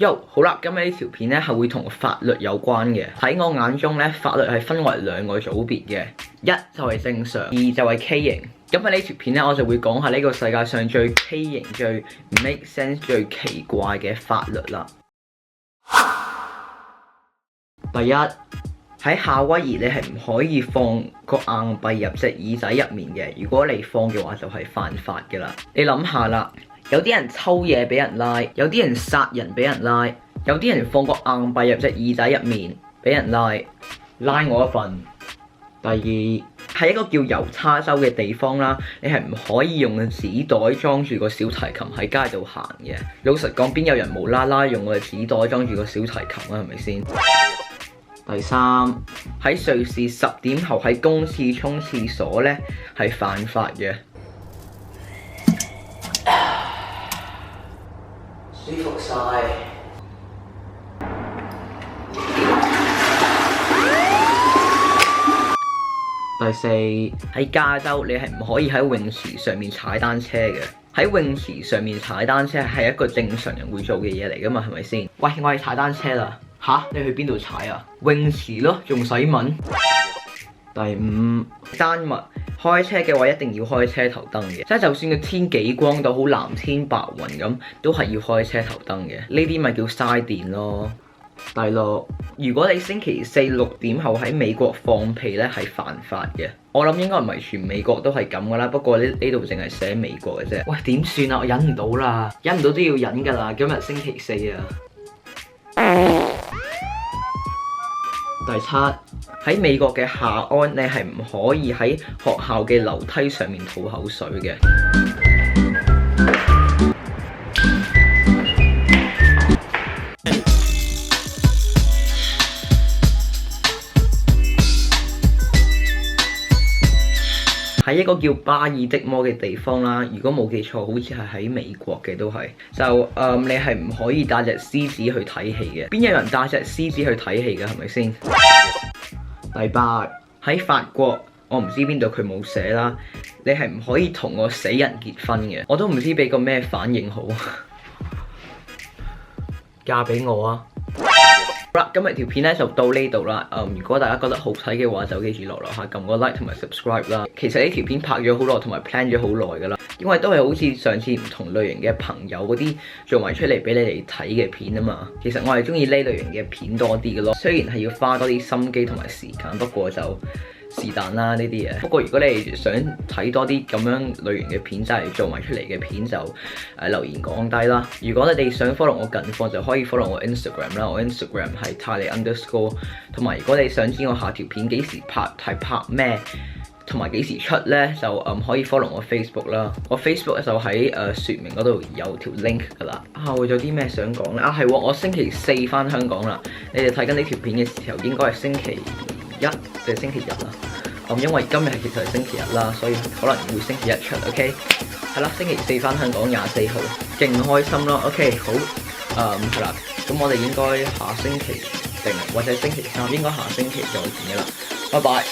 好啦，今日呢條片咧係會同法律有關嘅。喺我眼中咧，法律係分為兩個組別嘅，一就係正常，二就係畸形。咁喺呢條片咧，我就會講下呢個世界上最畸形、最唔 make sense、最奇怪嘅法律啦。第一，喺夏威夷你係唔可以放個硬幣入隻耳仔入面嘅，如果你放嘅話就係犯法嘅啦。你諗下啦。有啲人抽嘢俾人拉，有啲人殺人俾人拉，有啲人放個硬幣入隻耳仔入面俾人拉我一份。第二，喺一個叫猶他州嘅地方啦，你係唔可以用個紙袋裝住個小提琴喺街度行嘅。老實講，邊有人無啦啦用個紙袋裝住個小提琴啊？係咪先？第三，喺瑞士10點後喺公廁沖廁所咧係犯法嘅。舒服晒。第四，喺加州你係唔可以喺泳池上面踩單車嘅。喺泳池上面踩單車係一個正常人會做嘅嘢嚟噶嘛，係咪先？喂，我係踩單車啦。吓？你去邊度踩啊？泳池咯，仲使問？第五，丹麥開車嘅話一定要開車頭燈嘅，即係就算個天幾光到好藍天白雲咁，都係要開車頭燈嘅。呢啲咪叫嘥電咯。第六，如果你星期四6點後喺美國放屁咧，係犯法嘅。我諗應該唔係全美國都係咁噶啦，不過呢度淨係寫美國嘅啫。喂，點算啊？我忍唔到啦，忍唔到都要忍噶啦。今日星期四啊。第七，喺美國嘅夏安，你係唔可以喺學校嘅樓梯上面吐口水嘅。喺一個叫巴爾的摩嘅地方啦，如果冇記錯，好似係喺美國嘅都係，你係唔可以帶隻獅子去睇戲嘅。邊有人帶隻獅子去睇戲嘅？係咪先？第八，喺法國，我唔知邊度佢冇寫啦，你係唔可以同個死人結婚嘅。我都唔知俾個咩反應好。嫁俾我啊！好啦，今日條片咧就到呢度啦。如果大家覺得好睇嘅話，就記住落樓下撳個 like 同埋 subscribe 啦。其實呢條片拍咗好耐，同埋 plan 咗好耐噶啦，因為都係好似上次唔同類型嘅朋友嗰啲做埋出嚟俾你哋睇嘅片啊嘛。其實我係中意呢類型嘅片多啲嘅咯，雖然係要花多啲心機同埋時間，不過就是但啦呢啲嘢。不過如果你哋想睇多啲咁樣類型嘅片，就係做埋出嚟嘅片，就留言講低啦。如果你哋想 follow 我近況，就可以 follow 我 Instagram 啦。我 Instagram 係泰利_。同埋如果你想知我下條片幾時拍，係拍咩，同埋幾時出呢，就可以 follow 我 Facebook 啦。我 Facebook 就喺説明嗰度有條 link 噶啦。我有啲咩想講呢？係喎，我星期四返香港啦。你哋睇緊呢條片嘅時候，應該係星期1定星期日啦。因為今日其實係星期日啦，所以可能會星期1出。OK， 係啦，星期四返香港24號，勁開心咯。OK， 好，係啦，咁我哋應該下星期或者星期3，應該下星期再見嘅啦。拜拜。